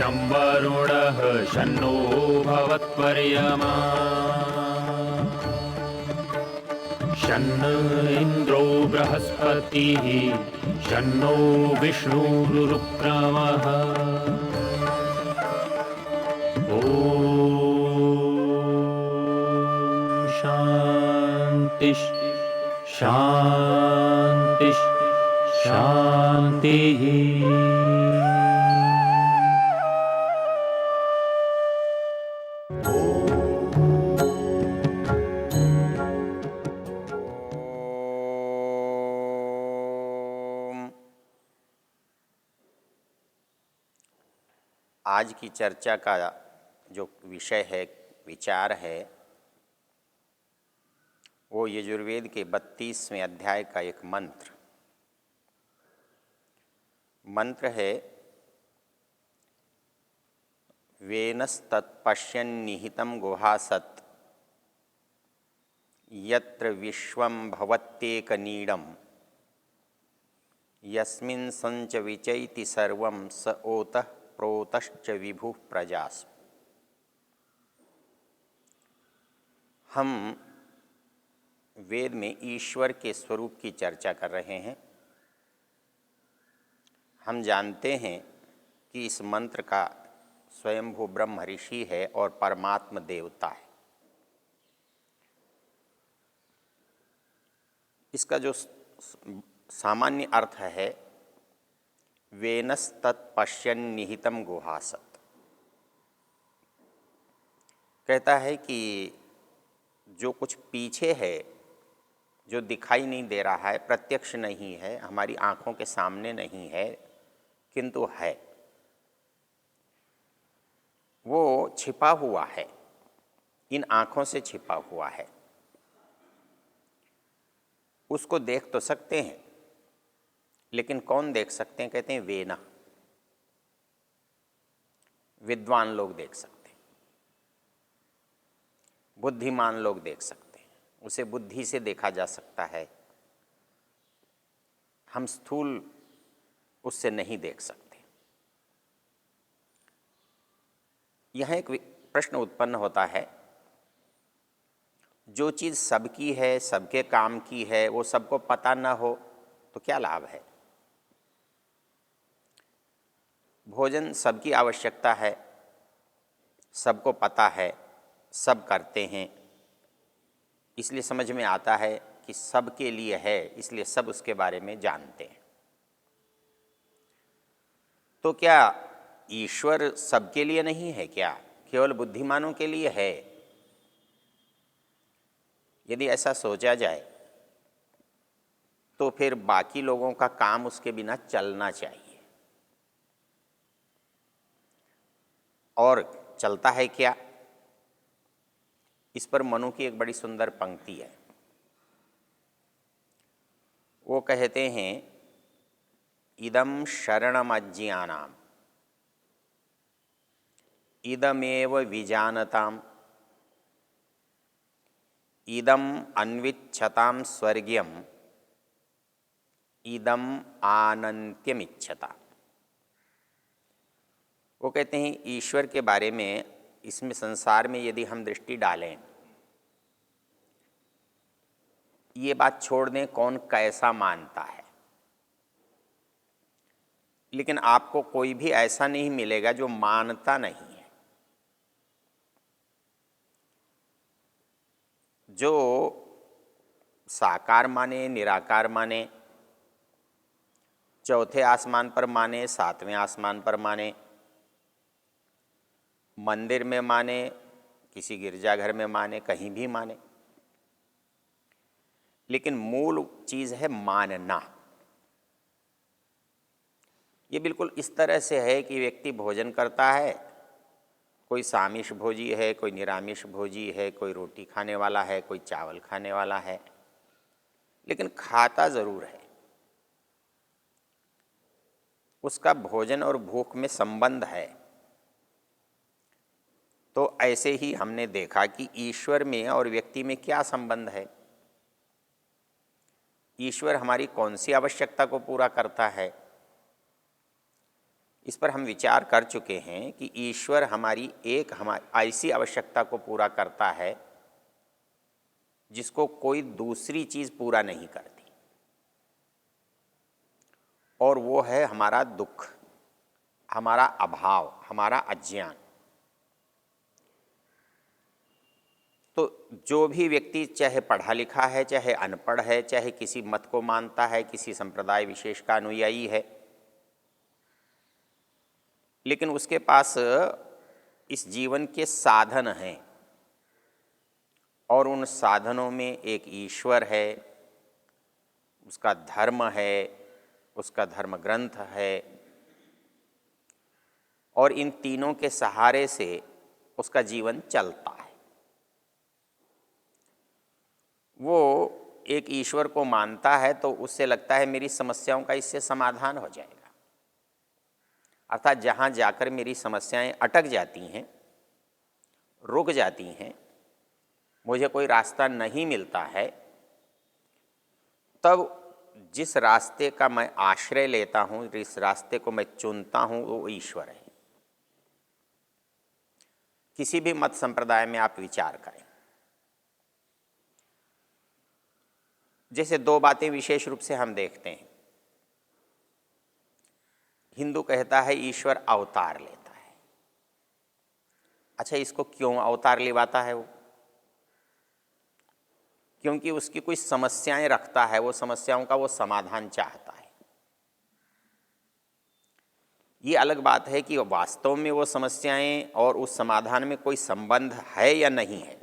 शं वरुणः शन्नो भवत्वर्यमा शन्न इन्द्रो बृहस्पतिः शन्नो विष्णुरुक्रमः ॐ शान्ति शान्ति शान्तिः। आज की चर्चा का जो विषय है, विचार है, वो यजुर्वेद के 32वें अध्याय का एक मंत्र है। वेनस्तत्पश्यन्निहितं गुहासत् यत्र विश्वं भवत्येकनीडं यस्मिन् संच विचैति सर्वं स ओतः प्रोतश्च विभुः प्रजास्। हम वेद में ईश्वर के स्वरूप की चर्चा कर रहे हैं। हम जानते हैं कि इस मंत्र का स्वयंभू ब्रह्म ऋषि है और परमात्म देवता है। इसका जो सामान्य अर्थ है, वेनस्तत्पश्यन्निहितं गुहासत्, कहता है कि जो कुछ पीछे है, जो दिखाई नहीं दे रहा है, प्रत्यक्ष नहीं है, हमारी आँखों के सामने नहीं है, किंतु है, वो छिपा हुआ है, इन आँखों से छिपा हुआ है। उसको देख तो सकते हैं, लेकिन कौन देख सकते हैं? कहते हैं वेना, विद्वान लोग देख सकते हैं, बुद्धिमान लोग देख सकते हैं, उसे बुद्धि से देखा जा सकता है। हम स्थूल उससे नहीं देख सकते। यह एक प्रश्न उत्पन्न होता है, जो चीज़ सबकी है, सबके काम की है, वो सबको पता न हो तो क्या लाभ है? भोजन सबकी आवश्यकता है, सबको पता है, सब करते हैं, इसलिए समझ में आता है कि सबके लिए है, इसलिए सब उसके बारे में जानते हैं। तो क्या ईश्वर सबके लिए नहीं है? क्या केवल बुद्धिमानों के लिए है? यदि ऐसा सोचा जाए तो फिर बाकी लोगों का काम उसके बिना चलना चाहिए। और चलता है क्या? इस पर मनु की एक बड़ी सुंदर पंक्ति है। वो कहते हैं, इदं शरणमज्ञानाम् इदमेव विजानताम् इदम् अन्विच्छतां स्वर्ग्यम् इदम् आनन्त्यमिच्छता। वो कहते हैं, ईश्वर के बारे में, इसमें संसार में यदि हम दृष्टि डालें, ये बात छोड़ दें कौन कैसा मानता है, लेकिन आपको कोई भी ऐसा नहीं मिलेगा जो मानता नहीं है। जो साकार माने, निराकार माने, चौथे आसमान पर माने, सातवें आसमान पर माने, मंदिर में माने, किसी गिरजाघर में माने, कहीं भी माने, लेकिन मूल चीज़ है मानना। ये बिल्कुल इस तरह से है कि व्यक्ति भोजन करता है, कोई सामिष भोजी है, कोई निरामिष भोजी है, कोई रोटी खाने वाला है, कोई चावल खाने वाला है, लेकिन खाता ज़रूर है। उसका भोजन और भूख में संबंध है। तो ऐसे ही हमने देखा कि ईश्वर में और व्यक्ति में क्या संबंध है। ईश्वर हमारी कौन सी आवश्यकता को पूरा करता है? इस पर हम विचार कर चुके हैं कि ईश्वर हमारी ऐसी आवश्यकता को पूरा करता है जिसको कोई दूसरी चीज़ पूरा नहीं करती, और वो है हमारा दुख, हमारा अभाव, हमारा अज्ञान। तो जो भी व्यक्ति चाहे पढ़ा लिखा है, चाहे अनपढ़ है, चाहे किसी मत को मानता है, किसी संप्रदाय विशेष का अनुयायी है, लेकिन उसके पास इस जीवन के साधन हैं, और उन साधनों में एक ईश्वर है, उसका धर्म है, उसका धर्म ग्रंथ है, और इन तीनों के सहारे से उसका जीवन चलता है। वो एक ईश्वर को मानता है तो उससे लगता है मेरी समस्याओं का इससे समाधान हो जाएगा, अर्थात जहाँ जाकर मेरी समस्याएं अटक जाती हैं, रुक जाती हैं, मुझे कोई रास्ता नहीं मिलता है, तब जिस रास्ते का मैं आश्रय लेता हूँ, जिस रास्ते को मैं चुनता हूँ, वो ईश्वर है। किसी भी मत संप्रदाय में आप विचार करें, जैसे दो बातें विशेष रूप से हम देखते हैं। हिंदू कहता है ईश्वर अवतार लेता है। अच्छा, इसको क्यों अवतार लेवाता है वो? क्योंकि उसकी कोई समस्याएं रखता है, वो समस्याओं का वो समाधान चाहता है। ये अलग बात है कि वास्तव में वो समस्याएं और उस समाधान में कोई संबंध है या नहीं है,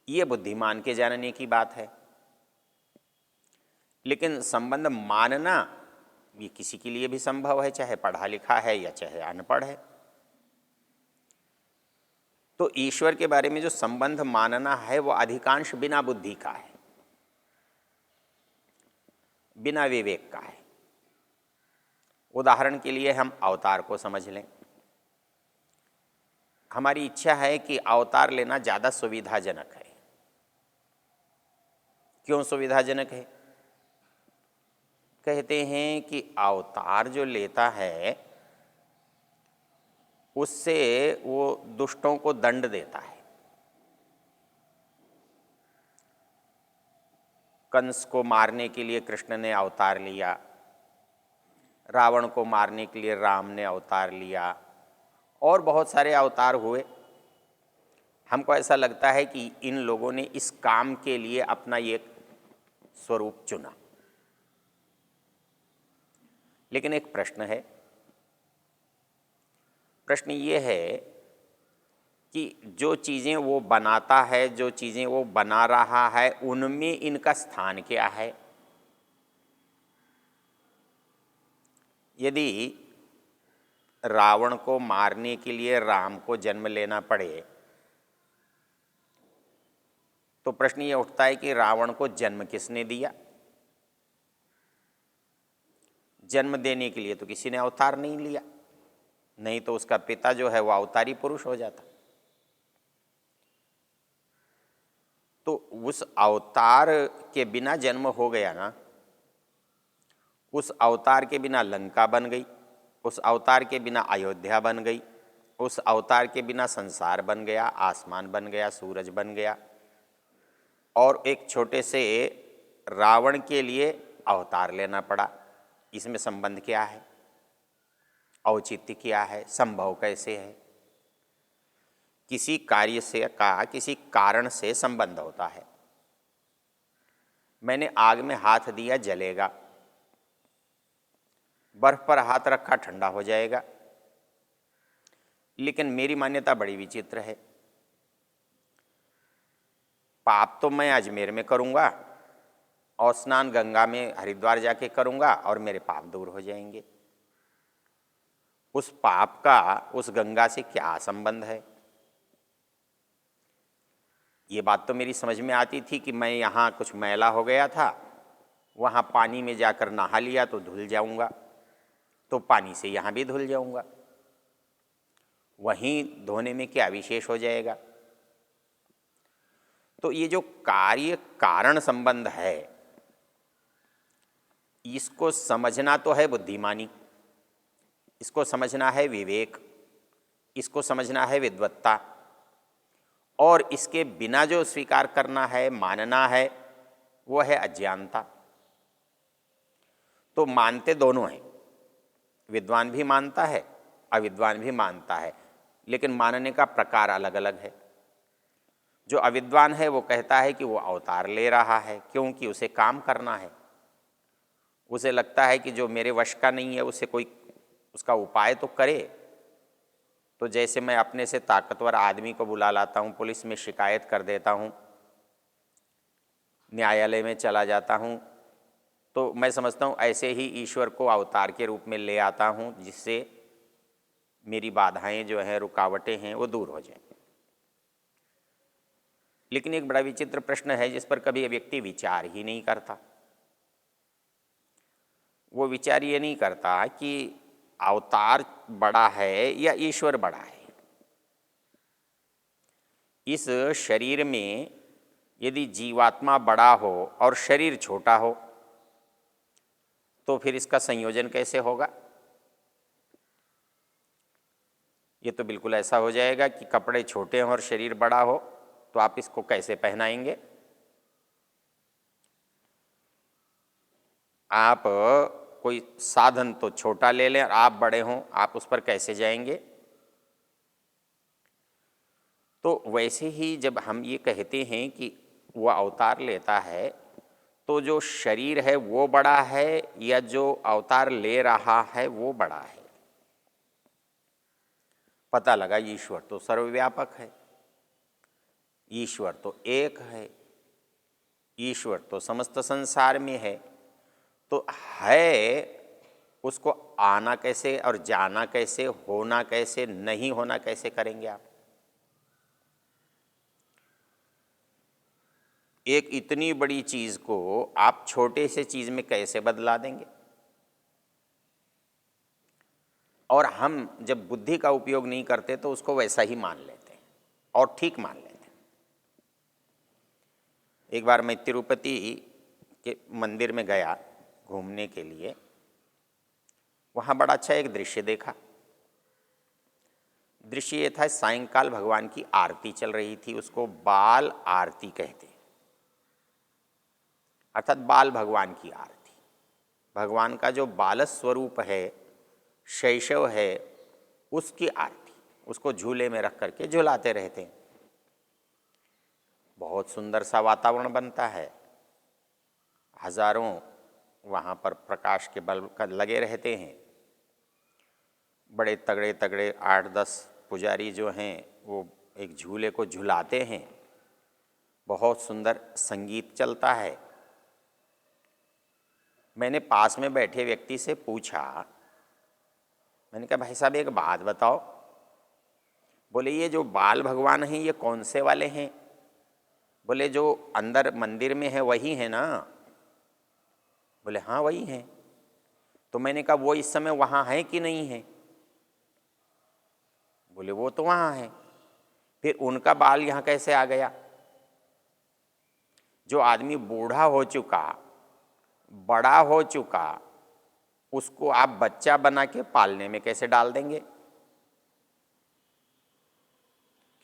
ये बुद्धिमान के जानने की बात है। लेकिन संबंध मानना ये किसी के लिए भी संभव है, चाहे पढ़ा लिखा है या चाहे अनपढ़ है। तो ईश्वर के बारे में जो संबंध मानना है वो अधिकांश बिना बुद्धि का है, बिना विवेक का है। उदाहरण के लिए हम अवतार को समझ लें। हमारी इच्छा है कि अवतार लेना ज़्यादा सुविधाजनक है। क्यों सुविधाजनक है? कहते हैं कि अवतार जो लेता है उससे वो दुष्टों को दंड देता है। कंस को मारने के लिए कृष्ण ने अवतार लिया, रावण को मारने के लिए राम ने अवतार लिया, और बहुत सारे अवतार हुए। हमको ऐसा लगता है कि इन लोगों ने इस काम के लिए अपना एक स्वरूप चुना। लेकिन एक प्रश्न है। प्रश्न ये है कि जो चीज़ें वो बनाता है, जो चीज़ें वो बना रहा है, उनमें इनका स्थान क्या है? यदि रावण को मारने के लिए राम को जन्म लेना पड़े तो प्रश्न ये उठता है कि रावण को जन्म किसने दिया? जन्म देने के लिए तो किसी ने अवतार नहीं लिया, नहीं तो उसका पिता जो है वो अवतारी पुरुष हो जाता। तो उस अवतार के बिना जन्म हो गया ना, उस अवतार के बिना लंका बन गई, उस अवतार के बिना अयोध्या बन गई, उस अवतार के बिना संसार बन गया, आसमान बन गया, सूरज बन गया, और एक छोटे से रावण के लिए अवतार लेना पड़ा। इसमें संबंध क्या है? औचित्य क्या है? संभव कैसे है? किसी कार्य से का किसी कारण से संबंध होता है। मैंने आग में हाथ दिया, जलेगा। बर्फ पर हाथ रखा, ठंडा हो जाएगा। लेकिन मेरी मान्यता बड़ी विचित्र है। पाप तो मैं अजमेर में करूँगा और स्नान गंगा में हरिद्वार जाके करूँगा और मेरे पाप दूर हो जाएंगे। उस पाप का उस गंगा से क्या संबंध है? ये बात तो मेरी समझ में आती थी कि मैं यहाँ कुछ मैला हो गया था, वहाँ पानी में जाकर नहा लिया तो धुल जाऊँगा, तो पानी से यहाँ भी धुल जाऊँगा। वहीं धोने में क्या विशेष हो जाएगा? तो ये जो कार्य कारण संबंध है, इसको समझना तो है बुद्धिमानी, इसको समझना है विवेक, इसको समझना है विद्वत्ता, और इसके बिना जो स्वीकार करना है, मानना है, वो है अज्ञानता। तो मानते दोनों हैं, विद्वान भी मानता है, अविद्वान भी मानता है, लेकिन मानने का प्रकार अलग अलग है। जो अविद्वान है वो कहता है कि वो अवतार ले रहा है, क्योंकि उसे काम करना है। उसे लगता है कि जो मेरे वश का नहीं है उसे कोई उसका उपाय तो करे। तो जैसे मैं अपने से ताकतवर आदमी को बुला लाता हूँ, पुलिस में शिकायत कर देता हूँ, न्यायालय में चला जाता हूँ, तो मैं समझता हूँ ऐसे ही ईश्वर को अवतार के रूप में ले आता हूँ, जिससे मेरी बाधाएं जो हैं, रुकावटें हैं, वो दूर हो जाएं। लेकिन एक बड़ा विचित्र प्रश्न है जिस पर कभी व्यक्ति विचार ही नहीं करता। वो विचार ये नहीं करता कि अवतार बड़ा है या ईश्वर बड़ा है। इस शरीर में यदि जीवात्मा बड़ा हो और शरीर छोटा हो तो फिर इसका संयोजन कैसे होगा? ये तो बिल्कुल ऐसा हो जाएगा कि कपड़े छोटे हों और शरीर बड़ा हो, तो आप इसको कैसे पहनाएंगे? आप कोई साधन तो छोटा ले लें और आप बड़े हों, आप उस पर कैसे जाएंगे? तो वैसे ही जब हम ये कहते हैं कि वो अवतार लेता है, तो जो शरीर है वो बड़ा है या जो अवतार ले रहा है वो बड़ा है? पता लगा ईश्वर तो सर्वव्यापक है, ईश्वर तो एक है, ईश्वर तो समस्त संसार में है। तो है उसको आना कैसे और जाना कैसे, होना कैसे, नहीं होना कैसे करेंगे आप? एक इतनी बड़ी चीज को आप छोटे से चीज में कैसे बदला देंगे? और हम जब बुद्धि का उपयोग नहीं करते तो उसको वैसा ही मान लेते हैं और ठीक मान लेते हैं। एक बार मैं तिरुपति के मंदिर में गया घूमने के लिए, वहाँ बड़ा अच्छा एक दृश्य देखा। दृश्य ये था, सायंकाल भगवान की आरती चल रही थी, उसको बाल आरती कहते हैं, अर्थात बाल भगवान की आरती। भगवान का जो बाल स्वरूप है, शैशव है, उसकी आरती, उसको झूले में रख करके झुलाते रहते हैं। बहुत सुंदर सा वातावरण बनता है, हजारों वहाँ पर प्रकाश के बल्ब लगे रहते हैं। बड़े तगड़े तगड़े 8-10 पुजारी जो हैं वो एक झूले को झुलाते हैं। बहुत सुंदर संगीत चलता है। मैंने पास में बैठे व्यक्ति से पूछा, मैंने कहा भाई साहब एक बात बताओ। बोले ये जो बाल भगवान हैं ये कौन से वाले हैं? बोले जो अंदर मंदिर में है वही है ना? बोले हाँ वही हैं। तो मैंने कहा वो इस समय वहाँ है कि नहीं है? बोले वो तो वहाँ है। फिर उनका बाल यहाँ कैसे आ गया? जो आदमी बूढ़ा हो चुका, बड़ा हो चुका, उसको आप बच्चा बना के पालने में कैसे डाल देंगे?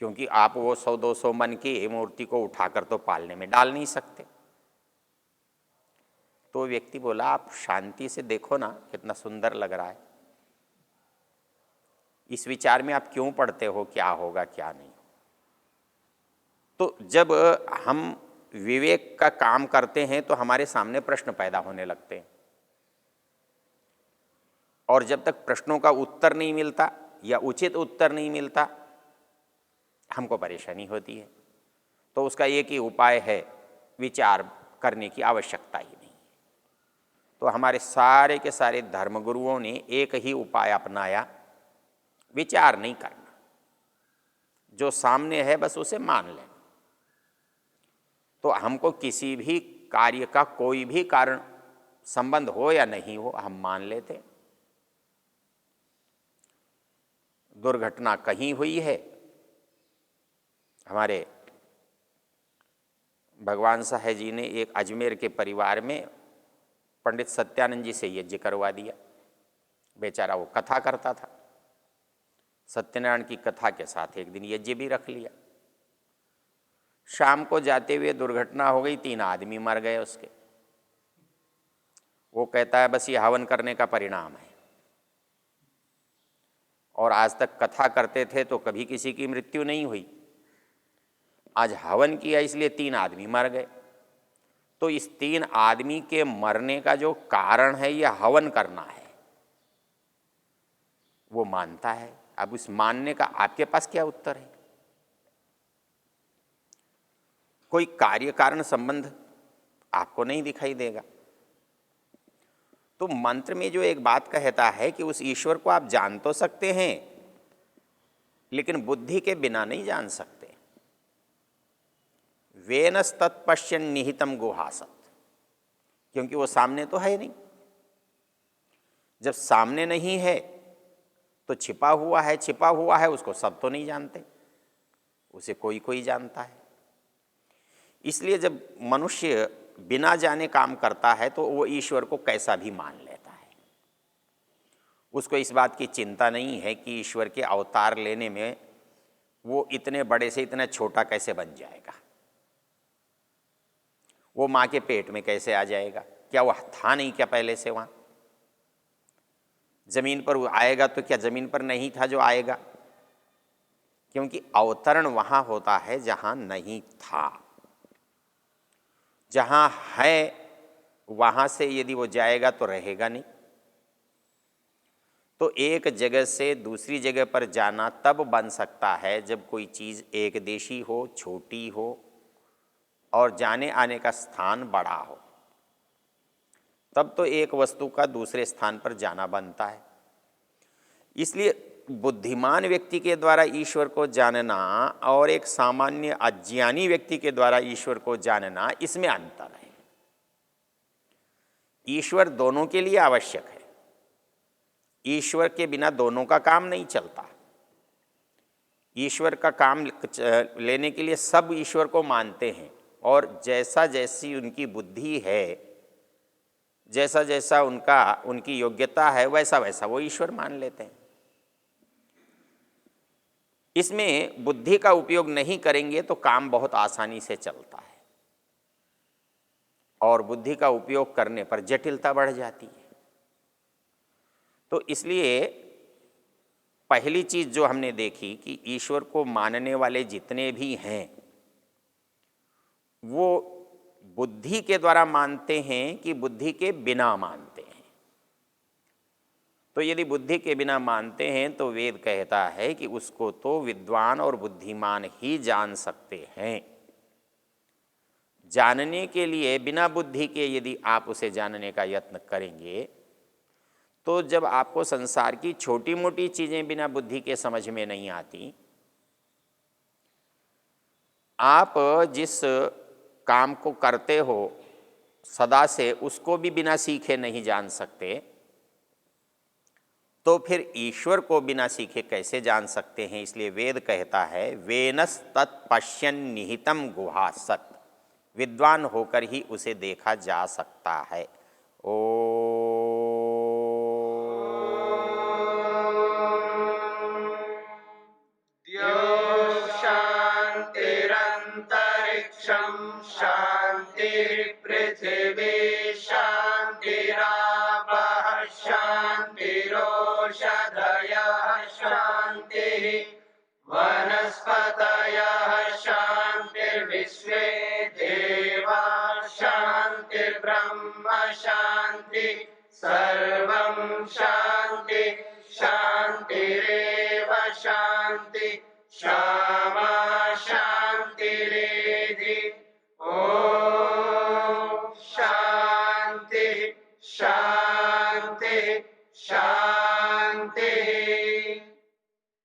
क्योंकि आप वो 100-200 मन की मूर्ति को उठाकर तो पालने में डाल नहीं सकते। तो व्यक्ति बोला आप शांति से देखो ना, कितना सुंदर लग रहा है। इस विचार में आप क्यों पड़ते हो क्या होगा क्या नहीं? तो जब हम विवेक का काम करते हैं तो हमारे सामने प्रश्न पैदा होने लगते हैं, और जब तक प्रश्नों का उत्तर नहीं मिलता या उचित उत्तर नहीं मिलता, हमको परेशानी होती है। तो उसका एक ही उपाय है, विचार करने की आवश्यकता ही नहीं। तो हमारे सारे के सारे धर्मगुरुओं ने एक ही उपाय अपनाया, विचार नहीं करना, जो सामने है बस उसे मान लें। तो हमको किसी भी कार्य का कोई भी कारण संबंध हो या नहीं हो, हम मान लेते। दुर्घटना कहीं हुई है, हमारे भगवान साहब जी ने एक अजमेर के परिवार में पंडित सत्यानंद जी से यज्ञ करवा दिया। बेचारा वो कथा करता था, सत्यनारायण की कथा के साथ एक दिन यज्ञ भी रख लिया। शाम को जाते हुए दुर्घटना हो गई, 3 आदमी मर गए उसके। वो कहता है बस ये हवन करने का परिणाम है, और आज तक कथा करते थे तो कभी किसी की मृत्यु नहीं हुई, आज हवन किया इसलिए 3 आदमी मर गए। तो इस 3 आदमी के मरने का जो कारण है यह हवन करना है, वो मानता है। अब उस मानने का आपके पास क्या उत्तर है? कोई कार्य कारण संबंध आपको नहीं दिखाई देगा। तो मंत्र में जो एक बात कहता है कि उस ईश्वर को आप जान तो सकते हैं, लेकिन बुद्धि के बिना नहीं जान सकते। वेनस तत्पश्यन् निहितम गुहासत, क्योंकि वो सामने तो है नहीं। जब सामने नहीं है तो छिपा हुआ है, छिपा हुआ है उसको सब तो नहीं जानते, उसे कोई कोई जानता है। इसलिए जब मनुष्य बिना जाने काम करता है तो वो ईश्वर को कैसा भी मान लेता है। उसको इस बात की चिंता नहीं है कि ईश्वर के अवतार लेने में वो इतने बड़े से इतना छोटा कैसे बन जाएगा, वो माँ के पेट में कैसे आ जाएगा, क्या वह था नहीं क्या पहले से वहाँ? जमीन पर आएगा तो क्या जमीन पर नहीं था जो आएगा? क्योंकि अवतरण वहाँ होता है जहाँ नहीं था। जहाँ है वहाँ से यदि वो जाएगा तो रहेगा नहीं। तो एक जगह से दूसरी जगह पर जाना तब बन सकता है जब कोई चीज़ एक देशी हो, छोटी हो और जाने आने का स्थान बड़ा हो, तब तो एक वस्तु का दूसरे स्थान पर जाना बनता है। इसलिए बुद्धिमान व्यक्ति के द्वारा ईश्वर को जानना और एक सामान्य अज्ञानी व्यक्ति के द्वारा ईश्वर को जानना, इसमें अंतर है। ईश्वर दोनों के लिए आवश्यक है, ईश्वर के बिना दोनों का काम नहीं चलता। ईश्वर का काम लेने के लिए सब ईश्वर को मानते हैं, और जैसा जैसी उनकी बुद्धि है, जैसा जैसा उनकी योग्यता है, वैसा वैसा वो ईश्वर मान लेते हैं। इसमें बुद्धि का उपयोग नहीं करेंगे तो काम बहुत आसानी से चलता है, और बुद्धि का उपयोग करने पर जटिलता बढ़ जाती है। तो इसलिए पहली चीज़ जो हमने देखी कि ईश्वर को मानने वाले जितने भी हैं वो बुद्धि के द्वारा मानते हैं कि बुद्धि के बिना मानते हैं। तो यदि बुद्धि के बिना मानते हैं तो वेद कहता है कि उसको तो विद्वान और बुद्धिमान ही जान सकते हैं। जानने के लिए बिना बुद्धि के यदि आप उसे जानने का यत्न करेंगे तो जब आपको संसार की छोटी मोटी चीज़ें बिना बुद्धि के समझ में नहीं आती, आप जिस काम को करते हो सदा से उसको भी बिना सीखे नहीं जान सकते, तो फिर ईश्वर को बिना सीखे कैसे जान सकते हैं? इसलिए वेद कहता है वेनस तत्पश्यन् निहितम गुहासत, विद्वान होकर ही उसे देखा जा सकता है। ओ शान्तिरन्तरिक्षं शान्तिर्पृथिवी शान्तिरापः शान्तिरोषधयः शान्तिः वनस्पतयः शान्तिर्विश्वे देवा शान्तिर्ब्रह्म शान्ति सर्वं शान्ति शान्तिरेव शान्ति शान्ति